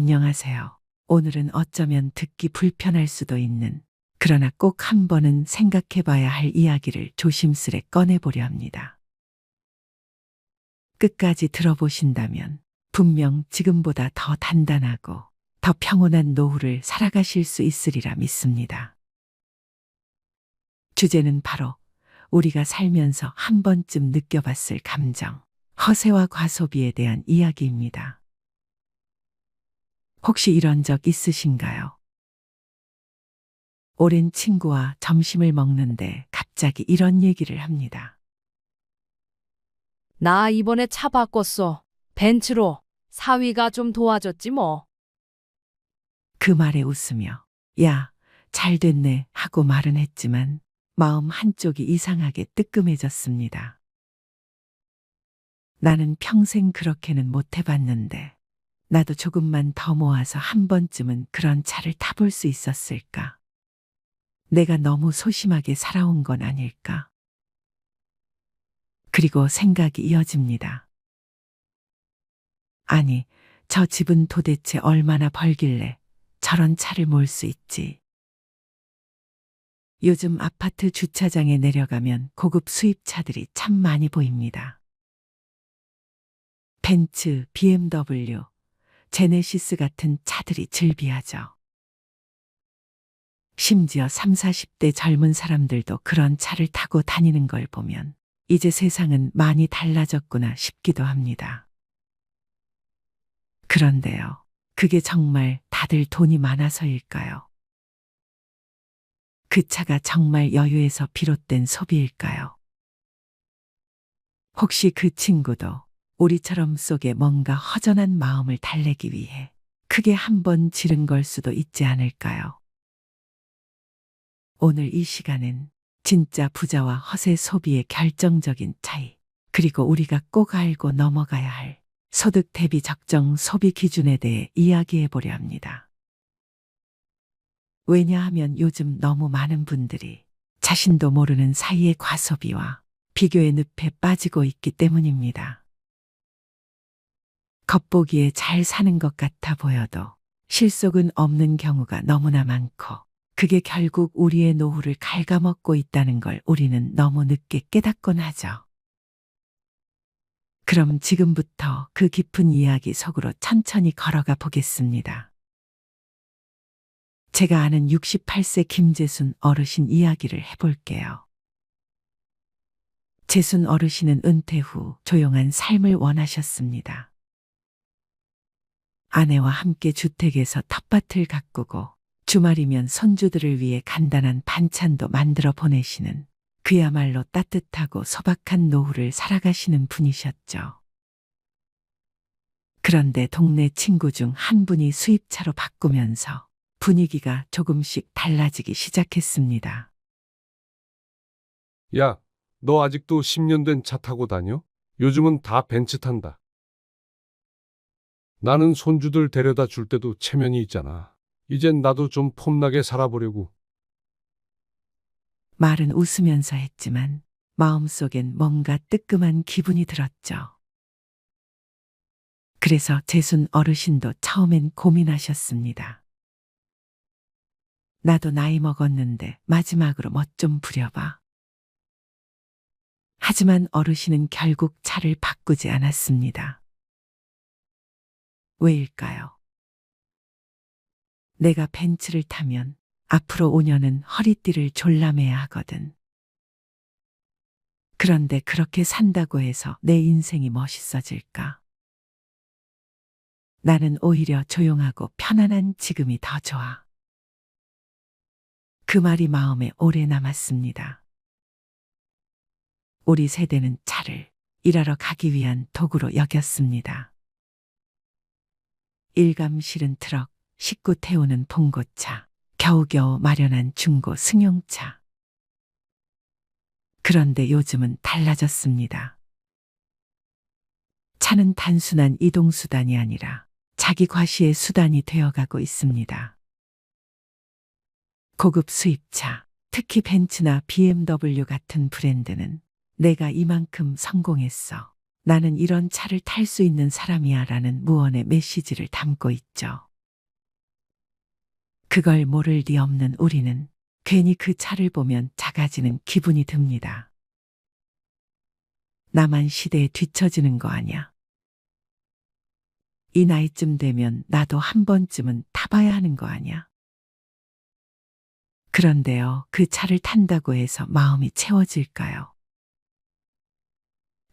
안녕하세요. 오늘은 어쩌면 듣기 불편할 수도 있는, 그러나 꼭 한 번은 생각해 봐야 할 이야기를 조심스레 꺼내보려 합니다. 끝까지 들어보신다면 분명 지금보다 더 단단하고 더 평온한 노후를 살아가실 수 있으리라 믿습니다. 주제는 바로 우리가 살면서 한 번쯤 느껴봤을 감정, 허세와 과소비에 대한 이야기입니다. 혹시 이런 적 있으신가요? 오랜 친구와 점심을 먹는데 갑자기 이런 얘기를 합니다. 나 이번에 차 바꿨어. 벤츠로. 사위가 좀 도와줬지 뭐. 그 말에 웃으며, 야, 잘 됐네 하고 말은 했지만 마음 한쪽이 이상하게 뜨끔해졌습니다. 나는 평생 그렇게는 못 해봤는데, 나도 조금만 더 모아서 한 번쯤은 그런 차를 타볼 수 있었을까? 내가 너무 소심하게 살아온 건 아닐까? 그리고 생각이 이어집니다. 아니, 저 집은 도대체 얼마나 벌길래 저런 차를 몰 수 있지? 요즘 아파트 주차장에 내려가면 고급 수입차들이 참 많이 보입니다. 벤츠, BMW, 제네시스 같은 차들이 즐비하죠. 심지어 3, 40대 젊은 사람들도 그런 차를 타고 다니는 걸 보면 이제 세상은 많이 달라졌구나 싶기도 합니다. 그런데요, 그게 정말 다들 돈이 많아서일까요? 그 차가 정말 여유에서 비롯된 소비일까요? 혹시 그 친구도 우리처럼 속에 뭔가 허전한 마음을 달래기 위해 크게 한번 지른 걸 수도 있지 않을까요? 오늘 이 시간은 진짜 부자와 허세 소비의 결정적인 차이, 그리고 우리가 꼭 알고 넘어가야 할 소득 대비 적정 소비 기준에 대해 이야기해 보려 합니다. 왜냐하면 요즘 너무 많은 분들이 자신도 모르는 사이의 과소비와 비교의 늪에 빠지고 있기 때문입니다. 겉보기에 잘 사는 것 같아 보여도 실속은 없는 경우가 너무나 많고, 그게 결국 우리의 노후를 갉아먹고 있다는 걸 우리는 너무 늦게 깨닫곤 하죠. 그럼 지금부터 그 깊은 이야기 속으로 천천히 걸어가 보겠습니다. 제가 아는 68세 김재순 어르신 이야기를 해볼게요. 재순 어르신은 은퇴 후 조용한 삶을 원하셨습니다. 아내와 함께 주택에서 텃밭을 가꾸고 주말이면 손주들을 위해 간단한 반찬도 만들어 보내시는, 그야말로 따뜻하고 소박한 노후를 살아가시는 분이셨죠. 그런데 동네 친구 중 한 분이 수입차로 바꾸면서 분위기가 조금씩 달라지기 시작했습니다. 야, 너 아직도 10년 된 차 타고 다녀? 요즘은 다 벤츠 탄다. 나는 손주들 데려다 줄 때도 체면이 있잖아. 이젠 나도 좀 폼나게 살아보려고. 말은 웃으면서 했지만 마음속엔 뭔가 뜨끔한 기분이 들었죠. 그래서 재순 어르신도 처음엔 고민하셨습니다. 나도 나이 먹었는데 마지막으로 멋 좀 부려봐. 하지만 어르신은 결국 차를 바꾸지 않았습니다. 왜일까요? 내가 벤츠를 타면 앞으로 5년은 허리띠를 졸라매야 하거든. 그런데 그렇게 산다고 해서 내 인생이 멋있어질까? 나는 오히려 조용하고 편안한 지금이 더 좋아. 그 말이 마음에 오래 남았습니다. 우리 세대는 차를 일하러 가기 위한 도구로 여겼습니다. 일감 실은 트럭, 식구 태우는 봉고차, 겨우겨우 마련한 중고 승용차. 그런데 요즘은 달라졌습니다. 차는 단순한 이동수단이 아니라 자기 과시의 수단이 되어가고 있습니다. 고급 수입차, 특히 벤츠나 BMW 같은 브랜드는 내가 이만큼 성공했어, 나는 이런 차를 탈 수 있는 사람이야 라는 무언의 메시지를 담고 있죠. 그걸 모를 리 없는 우리는 괜히 그 차를 보면 작아지는 기분이 듭니다. 나만 시대에 뒤처지는 거 아냐. 이 나이쯤 되면 나도 한 번쯤은 타봐야 하는 거 아냐. 그런데요, 그 차를 탄다고 해서 마음이 채워질까요?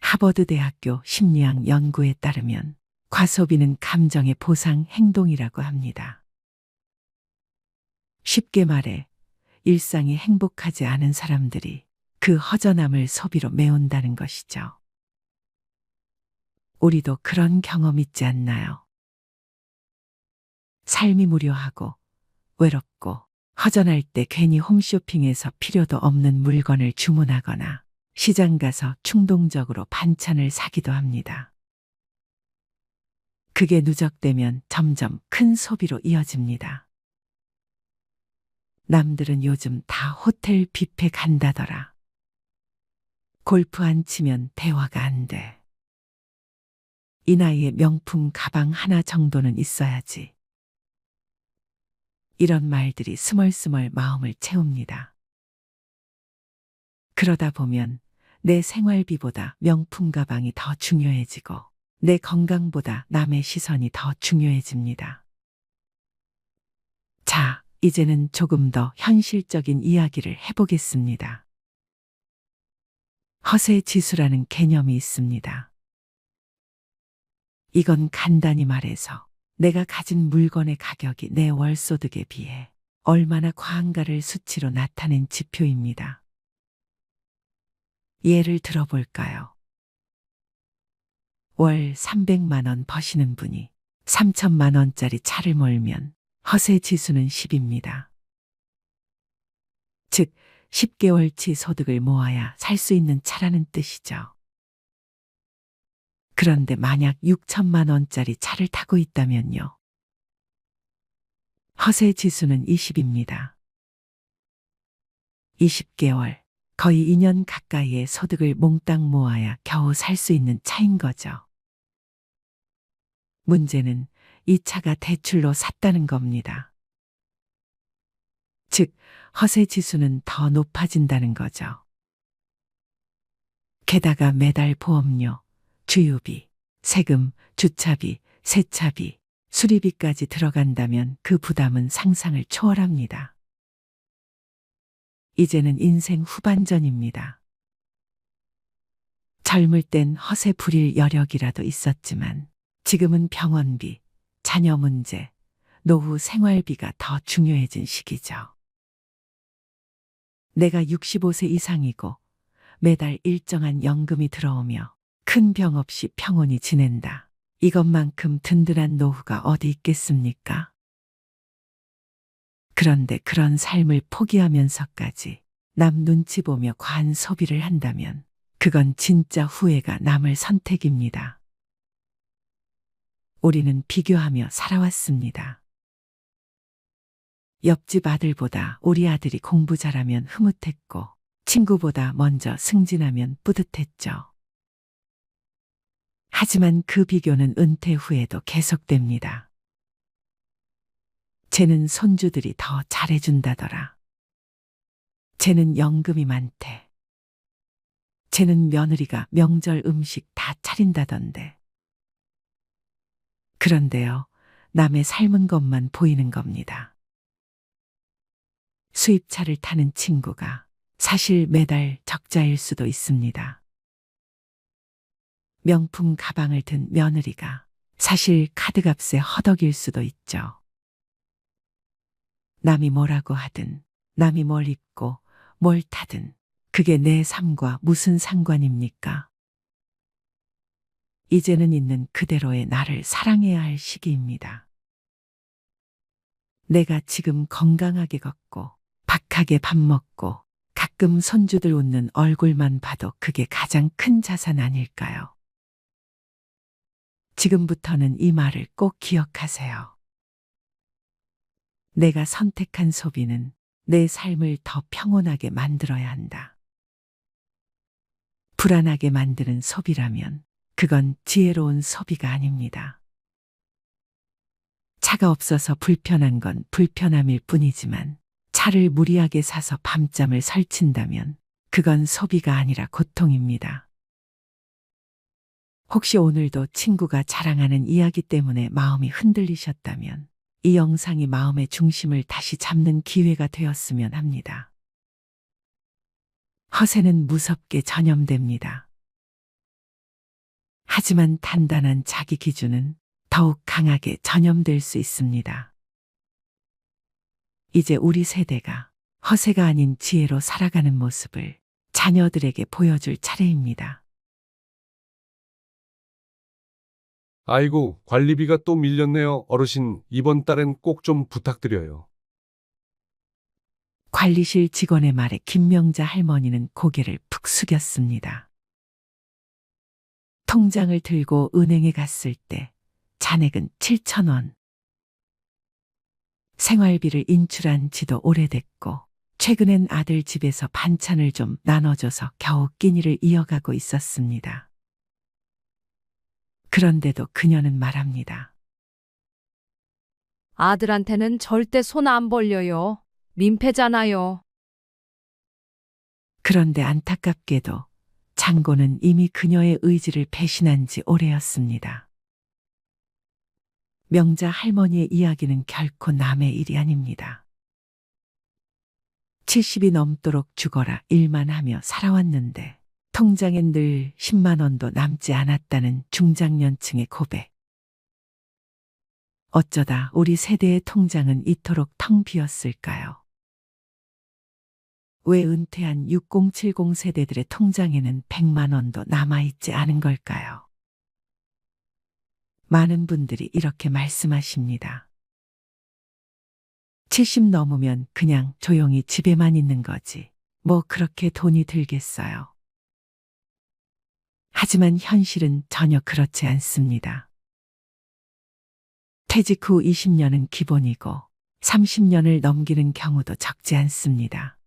하버드 대학교 심리학 연구에 따르면 과소비는 감정의 보상 행동이라고 합니다. 쉽게 말해 일상이 행복하지 않은 사람들이 그 허전함을 소비로 메운다는 것이죠. 우리도 그런 경험 있지 않나요? 삶이 무료하고 외롭고 허전할 때 괜히 홈쇼핑에서 필요도 없는 물건을 주문하거나 시장 가서 충동적으로 반찬을 사기도 합니다. 그게 누적되면 점점 큰 소비로 이어집니다. 남들은 요즘 다 호텔 뷔페 간다더라. 골프 안 치면 대화가 안 돼. 이 나이에 명품 가방 하나 정도는 있어야지. 이런 말들이 스멀스멀 마음을 채웁니다. 그러다 보면 내 생활비보다 명품 가방이 더 중요해지고 내 건강보다 남의 시선이 더 중요해집니다. 자, 이제는 조금 더 현실적인 이야기를 해보겠습니다. 허세 지수라는 개념이 있습니다. 이건 간단히 말해서 내가 가진 물건의 가격이 내 월소득에 비해 얼마나 과한가를 수치로 나타낸 지표입니다. 예를 들어볼까요? 월 300만 원 버시는 분이 3천만 원짜리 차를 몰면 허세 지수는 10입니다. 즉, 10개월치 소득을 모아야 살 수 있는 차라는 뜻이죠. 그런데 만약 6천만 원짜리 차를 타고 있다면요. 허세 지수는 20입니다. 20개월, 거의 2년 가까이의 소득을 몽땅 모아야 겨우 살 수 있는 차인 거죠. 문제는 이 차가 대출로 샀다는 겁니다. 즉, 허세 지수는 더 높아진다는 거죠. 게다가 매달 보험료, 주유비, 세금, 주차비, 세차비, 수리비까지 들어간다면 그 부담은 상상을 초월합니다. 이제는 인생 후반전입니다. 젊을 땐 허세 부릴 여력이라도 있었지만 지금은 병원비, 자녀 문제, 노후 생활비가 더 중요해진 시기죠. 내가 65세 이상이고 매달 일정한 연금이 들어오며 큰 병 없이 평온히 지낸다. 이것만큼 든든한 노후가 어디 있겠습니까? 그런데 그런 삶을 포기하면서까지 남 눈치 보며 과한 소비를 한다면 그건 진짜 후회가 남을 선택입니다. 우리는 비교하며 살아왔습니다. 옆집 아들보다 우리 아들이 공부 잘하면 흐뭇했고 친구보다 먼저 승진하면 뿌듯했죠. 하지만 그 비교는 은퇴 후에도 계속됩니다. 쟤는 손주들이 더 잘해준다더라. 쟤는 연금이 많대. 쟤는 며느리가 명절 음식 다 차린다던데. 그런데요, 남의 삶은 것만 보이는 겁니다. 수입차를 타는 친구가 사실 매달 적자일 수도 있습니다. 명품 가방을 든 며느리가 사실 카드값에 허덕일 수도 있죠. 남이 뭐라고 하든, 남이 뭘 입고 뭘 타든 그게 내 삶과 무슨 상관입니까? 이제는 있는 그대로의 나를 사랑해야 할 시기입니다. 내가 지금 건강하게 걷고 박하게 밥 먹고 가끔 손주들 웃는 얼굴만 봐도 그게 가장 큰 자산 아닐까요? 지금부터는 이 말을 꼭 기억하세요. 내가 선택한 소비는 내 삶을 더 평온하게 만들어야 한다. 불안하게 만드는 소비라면 그건 지혜로운 소비가 아닙니다. 차가 없어서 불편한 건 불편함일 뿐이지만 차를 무리하게 사서 밤잠을 설친다면 그건 소비가 아니라 고통입니다. 혹시 오늘도 친구가 자랑하는 이야기 때문에 마음이 흔들리셨다면 이 영상이 마음의 중심을 다시 잡는 기회가 되었으면 합니다. 허세는 무섭게 전염됩니다. 하지만 단단한 자기 기준은 더욱 강하게 전염될 수 있습니다. 이제 우리 세대가 허세가 아닌 지혜로 살아가는 모습을 자녀들에게 보여줄 차례입니다. 아이고, 관리비가 또 밀렸네요. 어르신, 이번 달엔 꼭 좀 부탁드려요. 관리실 직원의 말에 김명자 할머니는 고개를 푹 숙였습니다. 통장을 들고 은행에 갔을 때 잔액은 7,000원. 생활비를 인출한 지도 오래됐고 최근엔 아들 집에서 반찬을 좀 나눠줘서 겨우 끼니를 이어가고 있었습니다. 그런데도 그녀는 말합니다. 아들한테는 절대 손 안 벌려요. 민폐잖아요. 그런데 안타깝게도 장고는 이미 그녀의 의지를 배신한 지 오래였습니다. 명자 할머니의 이야기는 결코 남의 일이 아닙니다. 70이 넘도록 죽어라 일만 하며 살아왔는데 통장엔 늘 10만 원도 남지 않았다는 중장년층의 고백. 어쩌다 우리 세대의 통장은 이토록 텅 비었을까요? 왜 은퇴한 6070 세대들의 통장에는 100만 원도 남아있지 않은 걸까요? 많은 분들이 이렇게 말씀하십니다. 70 넘으면 그냥 조용히 집에만 있는 거지. 뭐 그렇게 돈이 들겠어요. 하지만 현실은 전혀 그렇지 않습니다. 퇴직 후 20년은 기본이고 30년을 넘기는 경우도 적지 않습니다.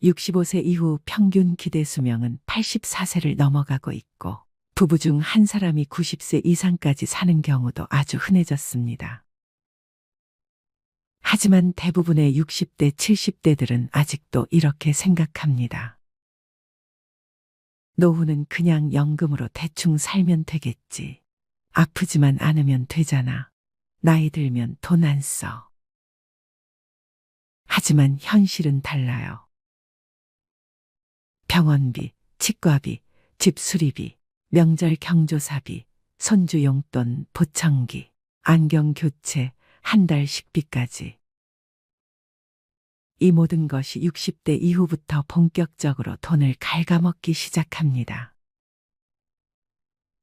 65세 이후 평균 기대 수명은 84세를 넘어가고 있고 부부 중 한 사람이 90세 이상까지 사는 경우도 아주 흔해졌습니다. 하지만 대부분의 60대, 70대들은 아직도 이렇게 생각합니다. 노후는 그냥 연금으로 대충 살면 되겠지. 아프지만 않으면 되잖아. 나이 들면 돈 안 써. 하지만 현실은 달라요. 병원비, 치과비, 집 수리비, 명절 경조사비, 손주 용돈, 보청기, 안경 교체, 한 달 식비까지. 이 모든 것이 60대 이후부터 본격적으로 돈을 갉아먹기 시작합니다.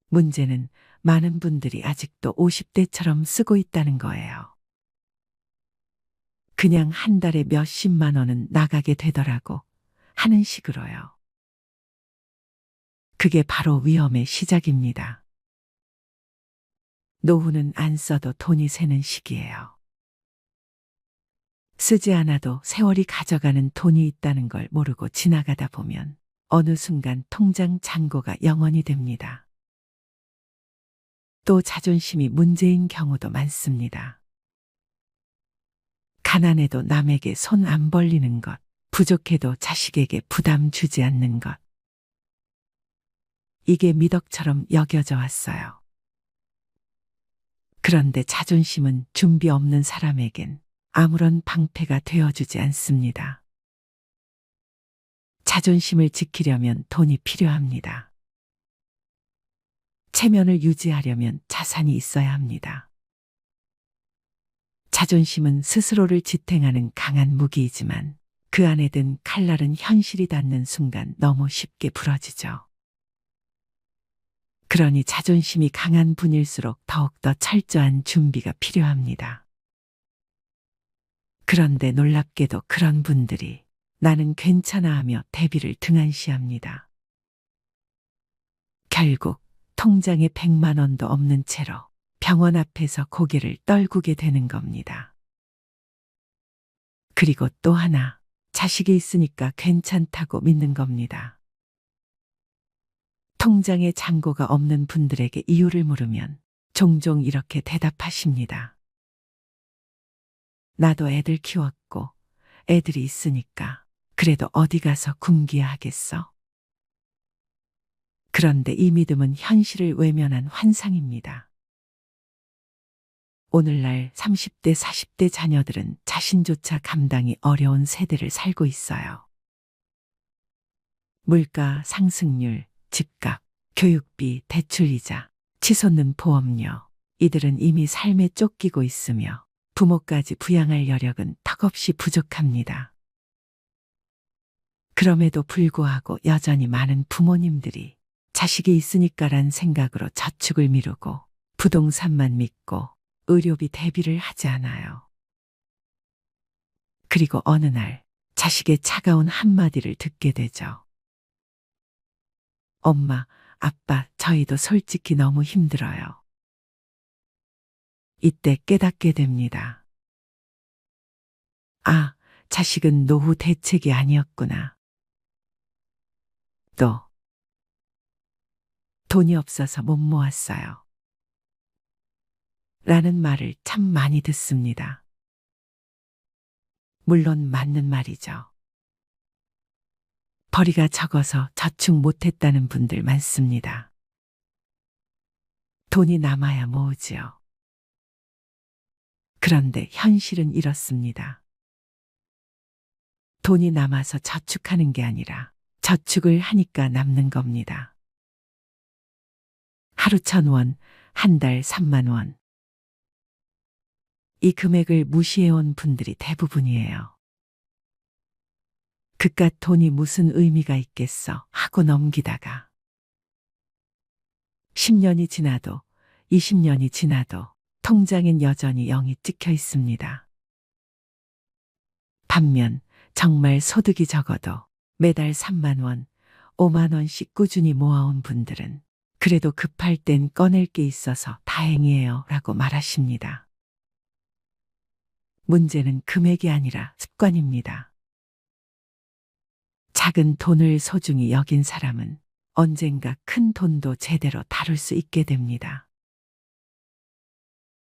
문제는 많은 분들이 아직도 50대처럼 쓰고 있다는 거예요. 그냥 한 달에 몇십만 원은 나가게 되더라고 하는 식으로요. 그게 바로 위험의 시작입니다. 노후는 안 써도 돈이 새는 시기예요. 쓰지 않아도 세월이 가져가는 돈이 있다는 걸 모르고 지나가다 보면 어느 순간 통장 잔고가 0원이 됩니다. 또 자존심이 문제인 경우도 많습니다. 가난해도 남에게 손 안 벌리는 것, 부족해도 자식에게 부담 주지 않는 것. 이게 미덕처럼 여겨져 왔어요. 그런데 자존심은 준비 없는 사람에겐 아무런 방패가 되어주지 않습니다. 자존심을 지키려면 돈이 필요합니다. 체면을 유지하려면 자산이 있어야 합니다. 자존심은 스스로를 지탱하는 강한 무기이지만 그 안에 든 칼날은 현실이 닿는 순간 너무 쉽게 부러지죠. 그러니 자존심이 강한 분일수록 더욱더 철저한 준비가 필요합니다. 그런데 놀랍게도 그런 분들이 나는 괜찮아 하며 대비를 등한시합니다. 결국 통장에 100만 원도 없는 채로 병원 앞에서 고개를 떨구게 되는 겁니다. 그리고 또 하나, 자식이 있으니까 괜찮다고 믿는 겁니다. 통장에 잔고가 없는 분들에게 이유를 물으면 종종 이렇게 대답하십니다. 나도 애들 키웠고 애들이 있으니까 그래도 어디 가서 굶기야 하겠어. 그런데 이 믿음은 현실을 외면한 환상입니다. 오늘날 30대, 40대 자녀들은 자신조차 감당이 어려운 세대를 살고 있어요. 물가 상승률, 집값, 교육비, 대출이자, 치솟는 보험료. 이들은 이미 삶에 쫓기고 있으며 부모까지 부양할 여력은 턱없이 부족합니다. 그럼에도 불구하고 여전히 많은 부모님들이 자식이 있으니까란 생각으로 저축을 미루고 부동산만 믿고 의료비 대비를 하지 않아요. 그리고 어느 날 자식의 차가운 한마디를 듣게 되죠. 엄마, 아빠, 저희도 솔직히 너무 힘들어요. 이때 깨닫게 됩니다. 아, 자식은 노후 대책이 아니었구나. 또, 돈이 없어서 못 모았어요. 라는 말을 참 많이 듣습니다. 물론 맞는 말이죠. 벌이가 적어서 저축 못했다는 분들 많습니다. 돈이 남아야 모으지요. 그런데 현실은 이렇습니다. 돈이 남아서 저축하는 게 아니라 저축을 하니까 남는 겁니다. 하루 1,000원, 한 달 3만 원. 이 금액을 무시해온 분들이 대부분이에요. 그깟 돈이 무슨 의미가 있겠어 하고 넘기다가 10년이 지나도 20년이 지나도 통장엔 여전히 0이 찍혀 있습니다. 반면 정말 소득이 적어도 매달 3만 원, 5만 원씩 꾸준히 모아온 분들은 그래도 급할 땐 꺼낼 게 있어서 다행이에요 라고 말하십니다. 문제는 금액이 아니라 습관입니다. 작은 돈을 소중히 여긴 사람은 언젠가 큰 돈도 제대로 다룰 수 있게 됩니다.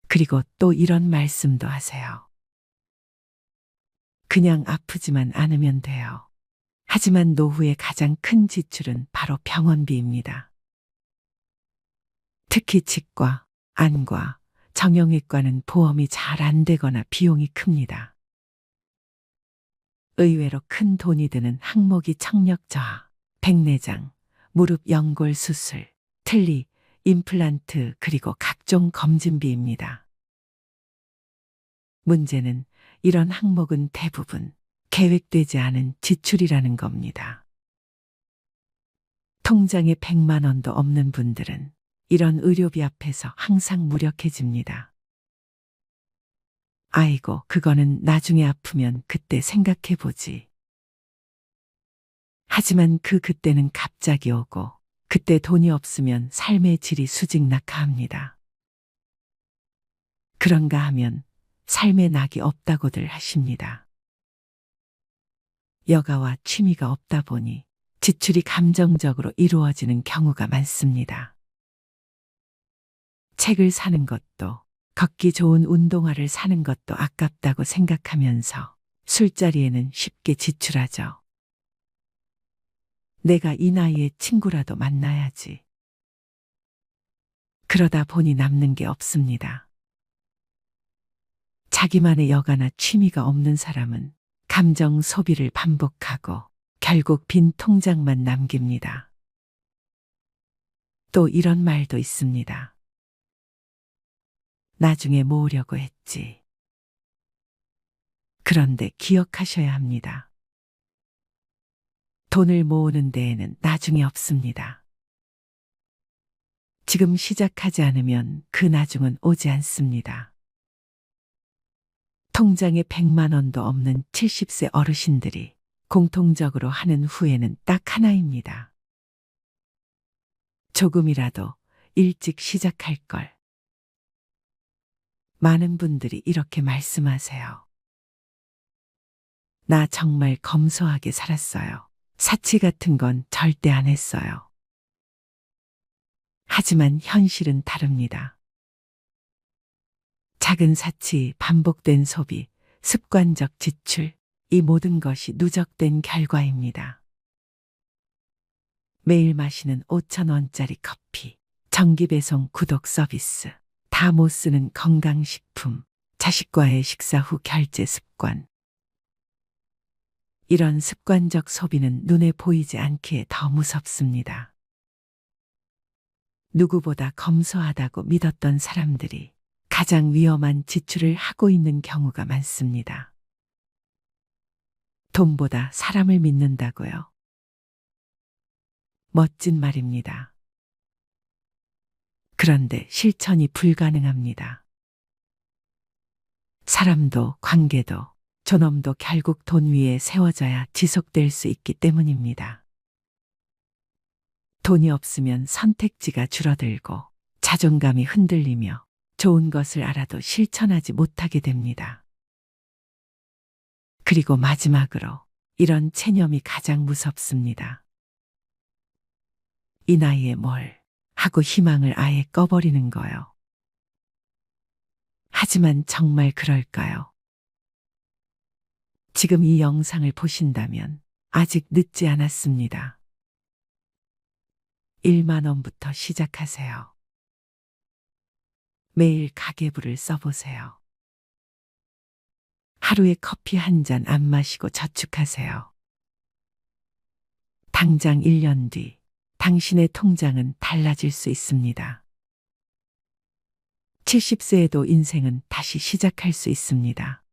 그리고 또 이런 말씀도 하세요. 그냥 아프지만 않으면 돼요. 하지만 노후의 가장 큰 지출은 바로 병원비입니다. 특히 치과, 안과, 정형외과는 보험이 잘 안 되거나 비용이 큽니다. 의외로 큰 돈이 드는 항목이 청력 저하, 백내장, 무릎 연골 수술, 틀니, 임플란트 그리고 각종 검진비입니다. 문제는 이런 항목은 대부분 계획되지 않은 지출이라는 겁니다. 통장에 100만 원도 없는 분들은 이런 의료비 앞에서 항상 무력해집니다. 아이고, 그거는 나중에 아프면 그때 생각해보지. 하지만 그때는 갑자기 오고 그때 돈이 없으면 삶의 질이 수직낙하합니다. 그런가 하면 삶의 낙이 없다고들 하십니다. 여가와 취미가 없다 보니 지출이 감정적으로 이루어지는 경우가 많습니다. 책을 사는 것도 걷기 좋은 운동화를 사는 것도 아깝다고 생각하면서 술자리에는 쉽게 지출하죠. 내가 이 나이에 친구라도 만나야지. 그러다 보니 남는 게 없습니다. 자기만의 여가나 취미가 없는 사람은 감정 소비를 반복하고 결국 빈 통장만 남깁니다. 또 이런 말도 있습니다. 나중에 모으려고 했지. 그런데 기억하셔야 합니다. 돈을 모으는 데에는 나중이 없습니다. 지금 시작하지 않으면 그 나중은 오지 않습니다. 통장에 100만 원도 없는 70세 어르신들이 공통적으로 하는 후회는 딱 하나입니다. 조금이라도 일찍 시작할 걸. 많은 분들이 이렇게 말씀하세요. 나 정말 검소하게 살았어요. 사치 같은 건 절대 안 했어요. 하지만 현실은 다릅니다. 작은 사치, 반복된 소비, 습관적 지출, 이 모든 것이 누적된 결과입니다. 매일 마시는 5,000원짜리 커피, 정기 배송 구독 서비스, 다 못 쓰는 건강식품, 자식과의 식사 후 결제 습관. 이런 습관적 소비는 눈에 보이지 않기에 더 무섭습니다. 누구보다 검소하다고 믿었던 사람들이 가장 위험한 지출을 하고 있는 경우가 많습니다. 돈보다 사람을 믿는다고요. 멋진 말입니다. 그런데 실천이 불가능합니다. 사람도 관계도 존엄도 결국 돈 위에 세워져야 지속될 수 있기 때문입니다. 돈이 없으면 선택지가 줄어들고 자존감이 흔들리며 좋은 것을 알아도 실천하지 못하게 됩니다. 그리고 마지막으로 이런 체념이 가장 무섭습니다. 이 나이에 뭘 하고 희망을 아예 꺼버리는 거요. 하지만 정말 그럴까요? 지금 이 영상을 보신다면 아직 늦지 않았습니다. 1만 원부터 시작하세요. 매일 가계부를 써보세요. 하루에 커피 한 잔 안 마시고 저축하세요. 당장 1년 뒤 당신의 통장은 달라질 수 있습니다. 70세에도 인생은 다시 시작할 수 있습니다.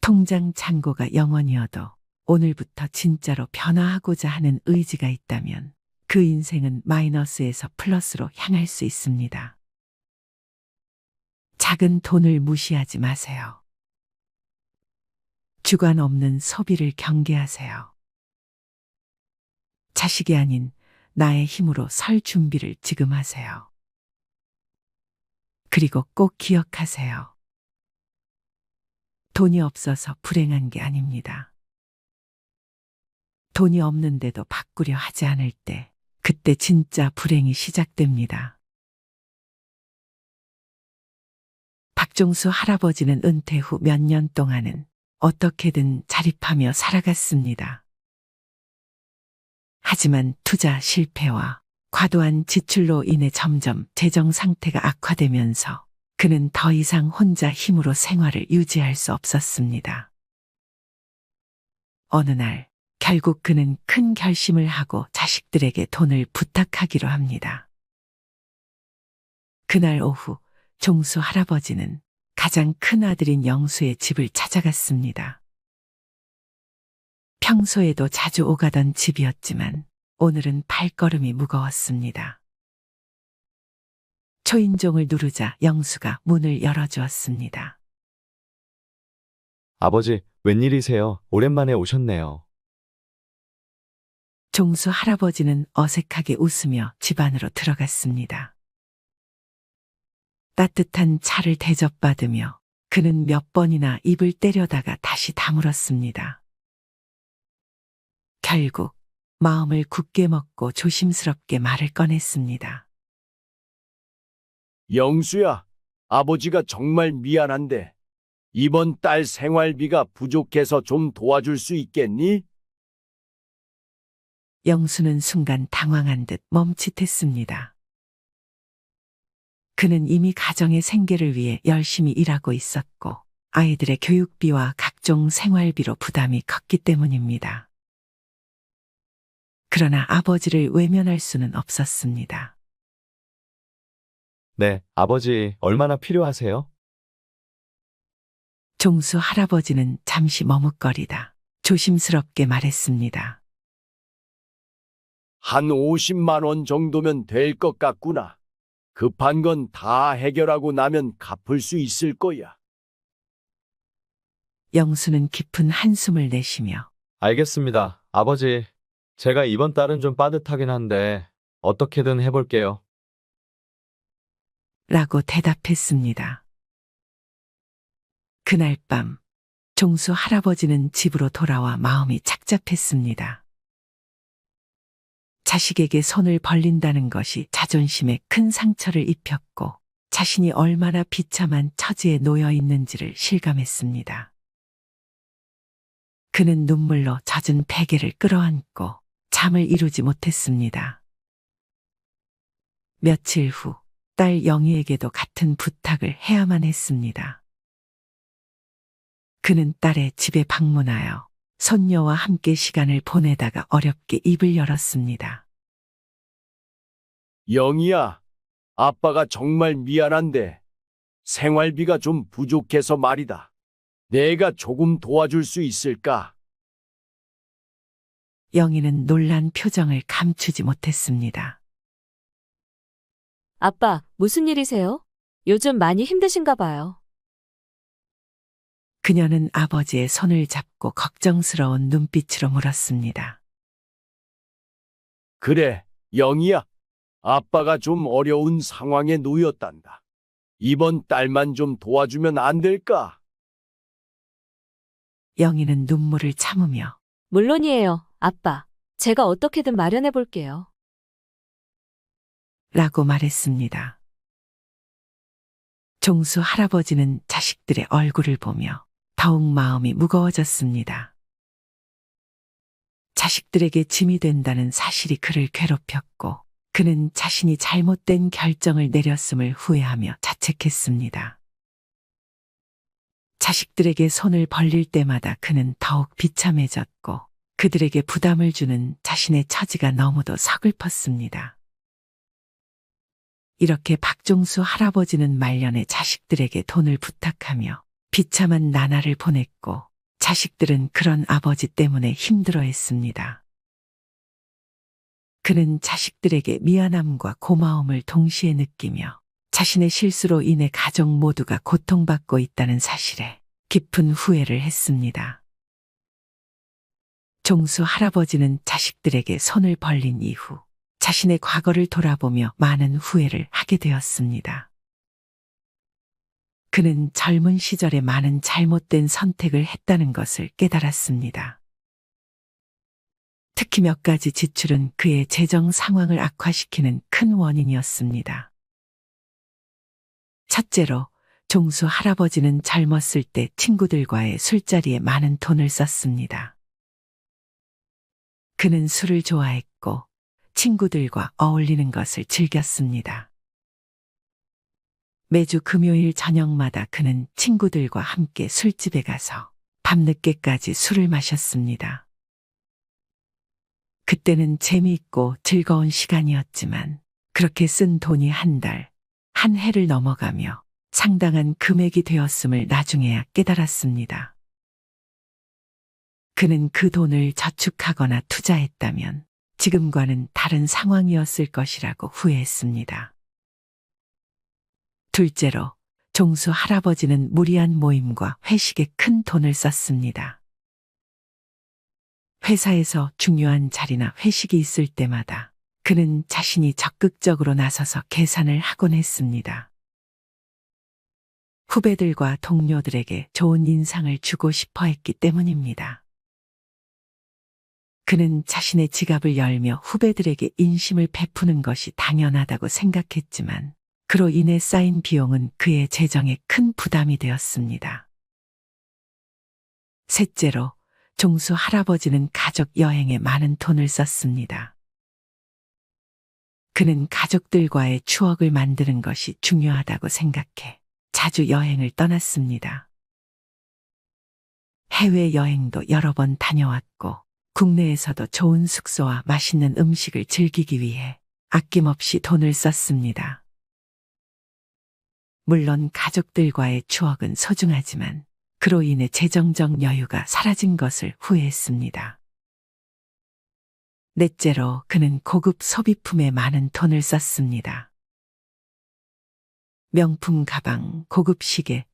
통장 잔고가 0원이어도 오늘부터 진짜로 변화하고자 하는 의지가 있다면 그 인생은 마이너스에서 플러스로 향할 수 있습니다. 작은 돈을 무시하지 마세요. 주관 없는 소비를 경계하세요. 자식이 아닌 나의 힘으로 설 준비를 지금 하세요. 그리고 꼭 기억하세요. 돈이 없어서 불행한 게 아닙니다. 돈이 없는데도 바꾸려 하지 않을 때, 그때 진짜 불행이 시작됩니다. 박종수 할아버지는 은퇴 후 몇 년 동안은 어떻게든 자립하며 살아갔습니다. 하지만 투자 실패와 과도한 지출로 인해 점점 재정 상태가 악화되면서 그는 더 이상 혼자 힘으로 생활을 유지할 수 없었습니다. 어느 날 결국 그는 큰 결심을 하고 자식들에게 돈을 부탁하기로 합니다. 그날 오후 종수 할아버지는 가장 큰 아들인 영수의 집을 찾아갔습니다. 평소에도 자주 오가던 집이었지만 오늘은 발걸음이 무거웠습니다. 초인종을 누르자 영수가 문을 열어주었습니다. 아버지, 웬일이세요? 오랜만에 오셨네요. 종수 할아버지는 어색하게 웃으며 집 안으로 들어갔습니다. 따뜻한 차를 대접받으며 그는 몇 번이나 입을 때려다가 다시 다물었습니다. 결국 마음을 굳게 먹고 조심스럽게 말을 꺼냈습니다. 영수야, 아버지가 정말 미안한데 이번 달 생활비가 부족해서 좀 도와줄 수 있겠니? 영수는 순간 당황한 듯 멈칫했습니다. 그는 이미 가정의 생계를 위해 열심히 일하고 있었고 아이들의 교육비와 각종 생활비로 부담이 컸기 때문입니다. 그러나 아버지를 외면할 수는 없었습니다. 네, 아버지, 얼마나 필요하세요? 종수 할아버지는 잠시 머뭇거리다 조심스럽게 말했습니다. 한 50만 원 정도면 될 것 같구나. 급한 건 다 해결하고 나면 갚을 수 있을 거야. 영수는 깊은 한숨을 내쉬며 알겠습니다. 아버지, 제가 이번 달은 좀 빠듯하긴 한데 어떻게든 해볼게요. 라고 대답했습니다. 그날 밤 종수 할아버지는 집으로 돌아와 마음이 착잡했습니다. 자식에게 손을 벌린다는 것이 자존심에 큰 상처를 입혔고 자신이 얼마나 비참한 처지에 놓여 있는지를 실감했습니다. 그는 눈물로 젖은 베개를 끌어안고 잠을 이루지 못했습니다. 며칠 후 딸 영희에게도 같은 부탁을 해야만 했습니다. 그는 딸의 집에 방문하여 손녀와 함께 시간을 보내다가 어렵게 입을 열었습니다. 영희야, 아빠가 정말 미안한데 생활비가 좀 부족해서 말이다. 내가 조금 도와줄 수 있을까? 영희는 놀란 표정을 감추지 못했습니다. 아빠, 무슨 일이세요? 요즘 많이 힘드신가 봐요. 그녀는 아버지의 손을 잡고 걱정스러운 눈빛으로 물었습니다. 그래, 영희야. 아빠가 좀 어려운 상황에 놓였단다. 이번 달만 좀 도와주면 안 될까? 영희는 눈물을 참으며 물론이에요, 아빠. 제가 어떻게든 마련해 볼게요. 라고 말했습니다. 종수 할아버지는 자식들의 얼굴을 보며 더욱 마음이 무거워졌습니다. 자식들에게 짐이 된다는 사실이 그를 괴롭혔고 그는 자신이 잘못된 결정을 내렸음을 후회하며 자책했습니다. 자식들에게 손을 벌릴 때마다 그는 더욱 비참해졌고 그들에게 부담을 주는 자신의 처지가 너무도 서글펐습니다. 이렇게 박종수 할아버지는 말년에 자식들에게 돈을 부탁하며 비참한 나날을 보냈고 자식들은 그런 아버지 때문에 힘들어했습니다. 그는 자식들에게 미안함과 고마움을 동시에 느끼며 자신의 실수로 인해 가족 모두가 고통받고 있다는 사실에 깊은 후회를 했습니다. 종수 할아버지는 자식들에게 손을 벌린 이후 자신의 과거를 돌아보며 많은 후회를 하게 되었습니다. 그는 젊은 시절에 많은 잘못된 선택을 했다는 것을 깨달았습니다. 특히 몇 가지 지출은 그의 재정 상황을 악화시키는 큰 원인이었습니다. 첫째로, 종수 할아버지는 젊었을 때 친구들과의 술자리에 많은 돈을 썼습니다. 그는 술을 좋아했고 친구들과 어울리는 것을 즐겼습니다. 매주 금요일 저녁마다 그는 친구들과 함께 술집에 가서 밤늦게까지 술을 마셨습니다. 그때는 재미있고 즐거운 시간이었지만 그렇게 쓴 돈이 한 달, 한 해를 넘어가며 상당한 금액이 되었음을 나중에야 깨달았습니다. 그는 그 돈을 저축하거나 투자했다면 지금과는 다른 상황이었을 것이라고 후회했습니다. 둘째로, 종수 할아버지는 무리한 모임과 회식에 큰 돈을 썼습니다. 회사에서 중요한 자리나 회식이 있을 때마다 그는 자신이 적극적으로 나서서 계산을 하곤 했습니다. 후배들과 동료들에게 좋은 인상을 주고 싶어 했기 때문입니다. 그는 자신의 지갑을 열며 후배들에게 인심을 베푸는 것이 당연하다고 생각했지만 그로 인해 쌓인 비용은 그의 재정에 큰 부담이 되었습니다. 셋째로, 종수 할아버지는 가족 여행에 많은 돈을 썼습니다. 그는 가족들과의 추억을 만드는 것이 중요하다고 생각해 자주 여행을 떠났습니다. 해외여행도 여러 번 다녀왔고 국내에서도 좋은 숙소와 맛있는 음식을 즐기기 위해 아낌없이 돈을 썼습니다. 물론 가족들과의 추억은 소중하지만 그로 인해 재정적 여유가 사라진 것을 후회했습니다. 넷째로, 그는 고급 소비품에 많은 돈을 썼습니다. 명품 가방, 고급 시계,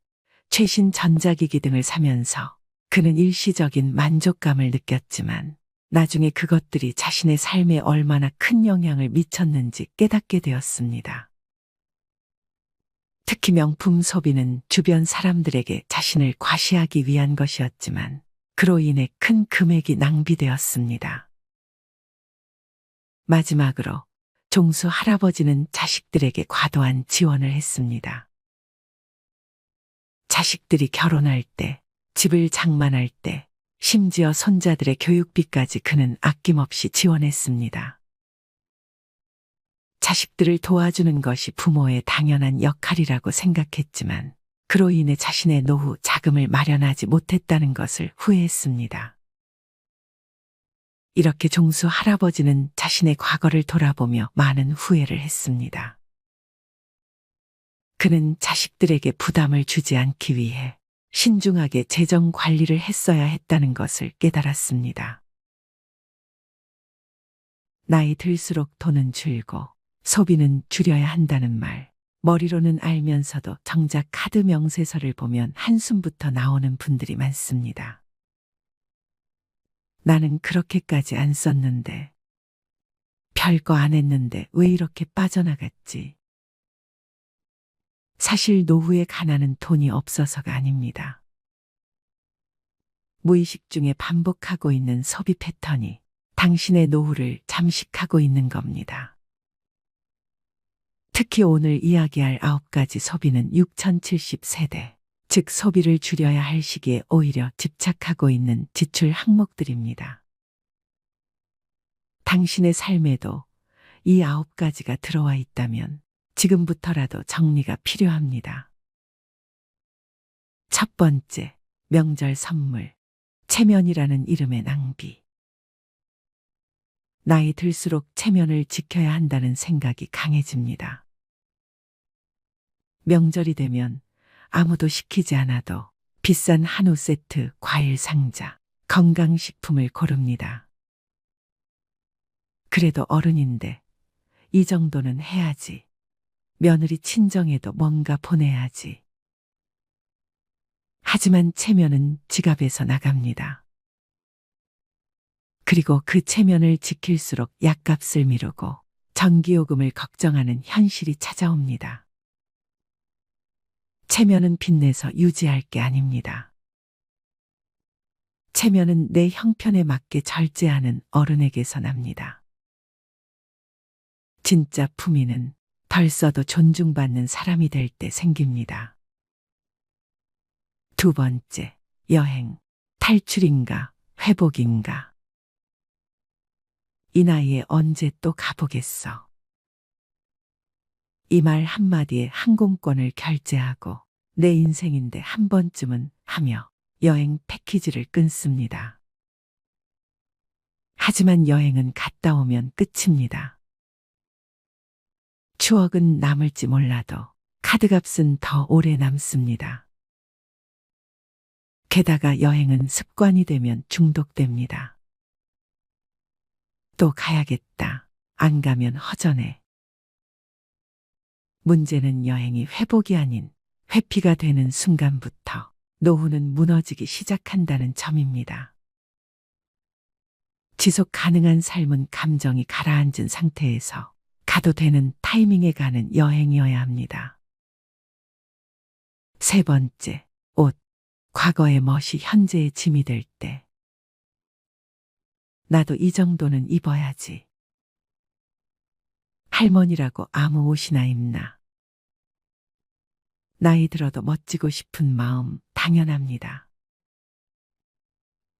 최신 전자기기 등을 사면서 그는 일시적인 만족감을 느꼈지만 나중에 그것들이 자신의 삶에 얼마나 큰 영향을 미쳤는지 깨닫게 되었습니다. 특히 명품 소비는 주변 사람들에게 자신을 과시하기 위한 것이었지만 그로 인해 큰 금액이 낭비되었습니다. 마지막으로 종수 할아버지는 자식들에게 과도한 지원을 했습니다. 자식들이 결혼할 때, 집을 장만할 때, 심지어 손자들의 교육비까지 그는 아낌없이 지원했습니다. 자식들을 도와주는 것이 부모의 당연한 역할이라고 생각했지만 그로 인해 자신의 노후 자금을 마련하지 못했다는 것을 후회했습니다. 이렇게 종수 할아버지는 자신의 과거를 돌아보며 많은 후회를 했습니다. 그는 자식들에게 부담을 주지 않기 위해 신중하게 재정 관리를 했어야 했다는 것을 깨달았습니다. 나이 들수록 돈은 줄고 소비는 줄여야 한다는 말, 머리로는 알면서도 정작 카드 명세서를 보면 한숨부터 나오는 분들이 많습니다. 나는 그렇게까지 안 썼는데, 별거 안 했는데 왜 이렇게 빠져나갔지? 사실 노후의 가난은 돈이 없어서가 아닙니다. 무의식 중에 반복하고 있는 소비 패턴이 당신의 노후를 잠식하고 있는 겁니다. 특히 오늘 이야기할 9가지 소비는 6070세대, 즉 소비를 줄여야 할 시기에 오히려 집착하고 있는 지출 항목들입니다. 당신의 삶에도 이 9가지가 들어와 있다면 지금부터라도 정리가 필요합니다. 첫 번째, 명절 선물, 체면이라는 이름의 낭비. 나이 들수록 체면을 지켜야 한다는 생각이 강해집니다. 명절이 되면 아무도 시키지 않아도 비싼 한우 세트, 과일 상자, 건강식품을 고릅니다. 그래도 어른인데 이 정도는 해야지. 며느리 친정에도 뭔가 보내야지. 하지만 체면은 지갑에서 나갑니다. 그리고 그 체면을 지킬수록 약값을 미루고 전기요금을 걱정하는 현실이 찾아옵니다. 체면은 빚내서 유지할 게 아닙니다. 체면은 내 형편에 맞게 절제하는 어른에게서 납니다. 진짜 품위는 덜 써도 존중받는 사람이 될 때 생깁니다. 두 번째, 여행, 탈출인가, 회복인가. 이 나이에 언제 또 가보겠어. 이 말 한마디에 항공권을 결제하고 내 인생인데 한 번쯤은 하며 여행 패키지를 끊습니다. 하지만 여행은 갔다 오면 끝입니다. 추억은 남을지 몰라도 카드값은 더 오래 남습니다. 게다가 여행은 습관이 되면 중독됩니다. 또 가야겠다. 안 가면 허전해. 문제는 여행이 회복이 아닌 회피가 되는 순간부터 노후는 무너지기 시작한다는 점입니다. 지속 가능한 삶은 감정이 가라앉은 상태에서 가도 되는 타이밍에 가는 여행이어야 합니다. 세 번째, 옷. 과거의 멋이 현재의 짐이 될 때. 나도 이 정도는 입어야지. 할머니라고 아무 옷이나 입나. 나이 들어도 멋지고 싶은 마음 당연합니다.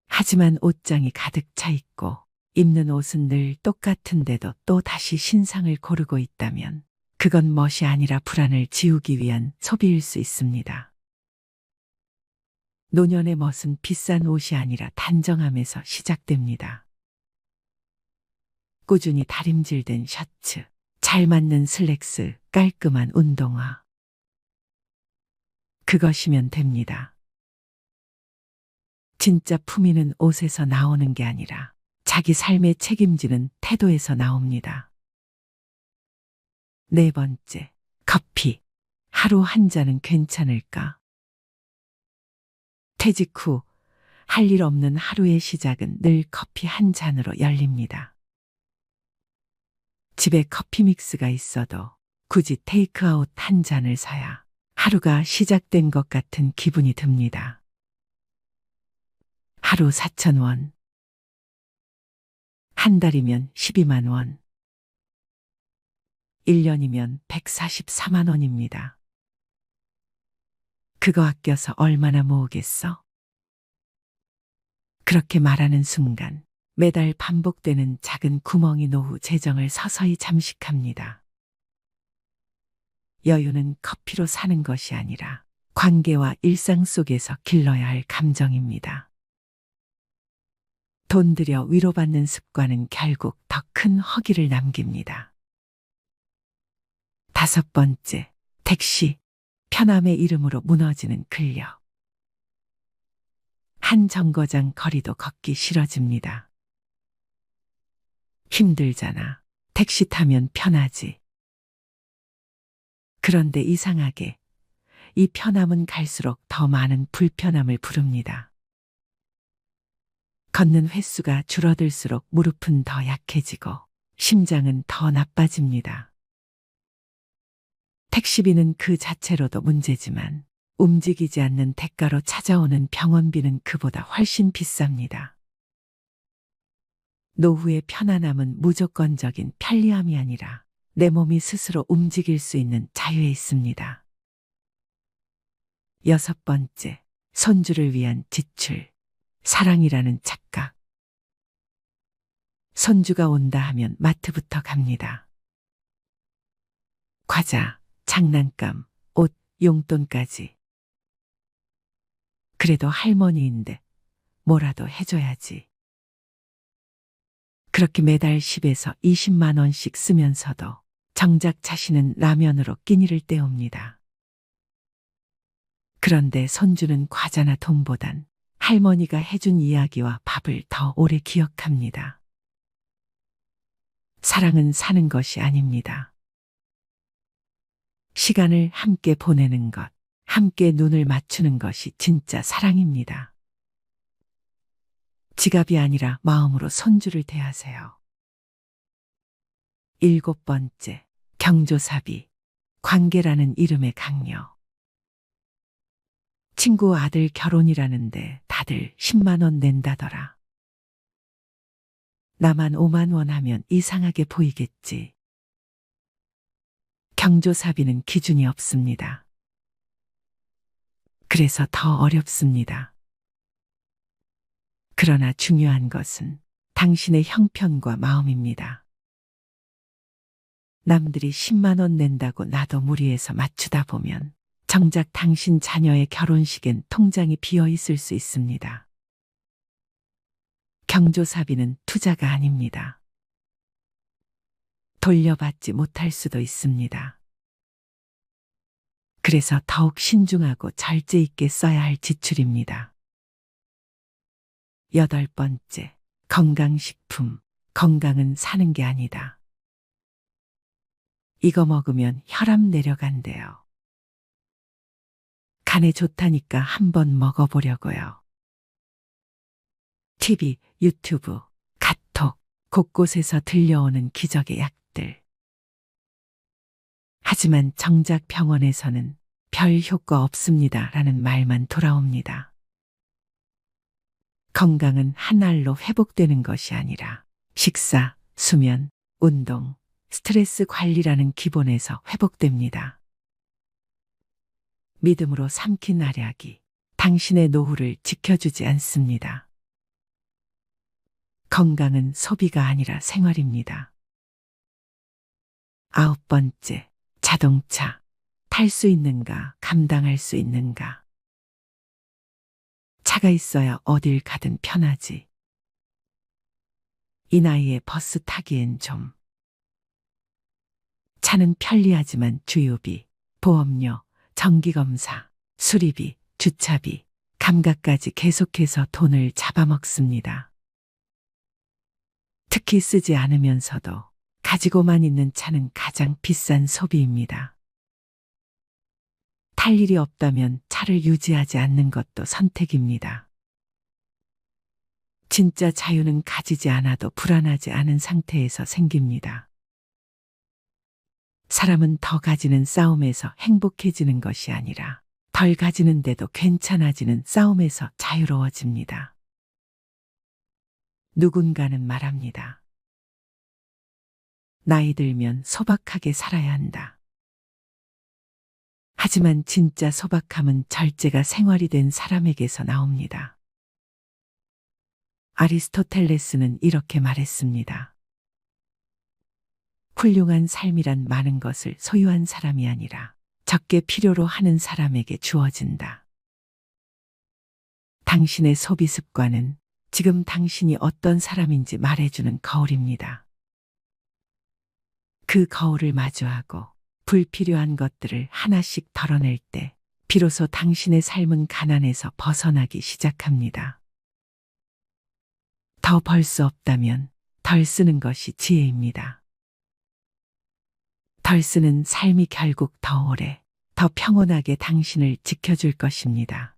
하지만 옷장이 가득 차 있고 입는 옷은 늘 똑같은데도 또 다시 신상을 고르고 있다면 그건 멋이 아니라 불안을 지우기 위한 소비일 수 있습니다. 노년의 멋은 비싼 옷이 아니라 단정함에서 시작됩니다. 꾸준히 다림질된 셔츠, 잘 맞는 슬랙스, 깔끔한 운동화. 그것이면 됩니다. 진짜 품위는 옷에서 나오는 게 아니라 자기 삶에 책임지는 태도에서 나옵니다. 네 번째, 커피. 하루 한 잔은 괜찮을까? 퇴직 후 할 일 없는 하루의 시작은 늘 커피 한 잔으로 열립니다. 집에 커피 믹스가 있어도 굳이 테이크아웃 한 잔을 사야 하루가 시작된 것 같은 기분이 듭니다. 하루 4,000원. 한 달이면 12만 원. 1년이면 144만 원입니다. 그거 아껴서 얼마나 모으겠어? 그렇게 말하는 순간 매달 반복되는 작은 구멍이 노후 재정을 서서히 잠식합니다. 여유는 커피로 사는 것이 아니라 관계와 일상 속에서 길러야 할 감정입니다. 돈 들여 위로받는 습관은 결국 더 큰 허기를 남깁니다. 5번째, 택시, 편함의 이름으로 무너지는 근력. 한 정거장 거리도 걷기 싫어집니다. 힘들잖아. 택시 타면 편하지. 그런데 이상하게 이 편함은 갈수록 더 많은 불편함을 부릅니다. 걷는 횟수가 줄어들수록 무릎은 더 약해지고 심장은 더 나빠집니다. 택시비는 그 자체로도 문제지만 움직이지 않는 대가로 찾아오는 병원비는 그보다 훨씬 비쌉니다. 노후의 편안함은 무조건적인 편리함이 아니라 내 몸이 스스로 움직일 수 있는 자유에 있습니다. 6번째, 손주를 위한 지출, 사랑이라는 착각. 손주가 온다 하면 마트부터 갑니다. 과자, 장난감, 옷, 용돈까지. 그래도 할머니인데 뭐라도 해줘야지. 그렇게 매달 10에서 20만 원씩 쓰면서도 정작 자신은 라면으로 끼니를 때웁니다. 그런데 손주는 과자나 돈보단 할머니가 해준 이야기와 밥을 더 오래 기억합니다. 사랑은 사는 것이 아닙니다. 시간을 함께 보내는 것, 함께 눈을 맞추는 것이 진짜 사랑입니다. 지갑이 아니라 마음으로 손주를 대하세요. 7번째, 경조사비, 관계라는 이름의 강요. 친구 아들 결혼이라는데 다들 10만 원 낸다더라. 나만 5만 원 하면 이상하게 보이겠지. 경조사비는 기준이 없습니다. 그래서 더 어렵습니다. 그러나 중요한 것은 당신의 형편과 마음입니다. 남들이 10만 원 낸다고 나도 무리해서 맞추다 보면 정작 당신 자녀의 결혼식엔 통장이 비어 있을 수 있습니다. 경조사비는 투자가 아닙니다. 돌려받지 못할 수도 있습니다. 그래서 더욱 신중하고 절제 있게 써야 할 지출입니다. 8번째, 건강식품. 건강은 사는 게 아니다. 이거 먹으면 혈압 내려간대요. 간에 좋다니까 한번 먹어보려고요. TV, 유튜브, 카톡, 곳곳에서 들려오는 기적의 약들. 하지만 정작 병원에서는 별 효과 없습니다 라는 말만 돌아옵니다. 건강은 한 알로 회복되는 것이 아니라 식사, 수면, 운동, 스트레스 관리라는 기본에서 회복됩니다. 믿음으로 삼킨 알약이 당신의 노후를 지켜주지 않습니다. 건강은 소비가 아니라 생활입니다. 9번째, 자동차. 탈 수 있는가, 감당할 수 있는가. 차가 있어야 어딜 가든 편하지. 이 나이에 버스 타기엔 좀. 차는 편리하지만 주유비, 보험료, 정기검사, 수리비, 주차비, 감가까지 계속해서 돈을 잡아먹습니다. 특히 쓰지 않으면서도 가지고만 있는 차는 가장 비싼 소비입니다. 탈 일이 없다면 차를 유지하지 않는 것도 선택입니다. 진짜 자유는 가지지 않아도 불안하지 않은 상태에서 생깁니다. 사람은 더 가지는 싸움에서 행복해지는 것이 아니라 덜 가지는데도 괜찮아지는 싸움에서 자유로워집니다. 누군가는 말합니다. 나이 들면 소박하게 살아야 한다. 하지만 진짜 소박함은 절제가 생활이 된 사람에게서 나옵니다. 아리스토텔레스는 이렇게 말했습니다. 훌륭한 삶이란 많은 것을 소유한 사람이 아니라 적게 필요로 하는 사람에게 주어진다. 당신의 소비 습관은 지금 당신이 어떤 사람인지 말해주는 거울입니다. 그 거울을 마주하고 불필요한 것들을 하나씩 덜어낼 때 비로소 당신의 삶은 가난에서 벗어나기 시작합니다. 더 벌 수 없다면 덜 쓰는 것이 지혜입니다. 덜 쓰는 삶이 결국 더 오래, 더 평온하게 당신을 지켜줄 것입니다.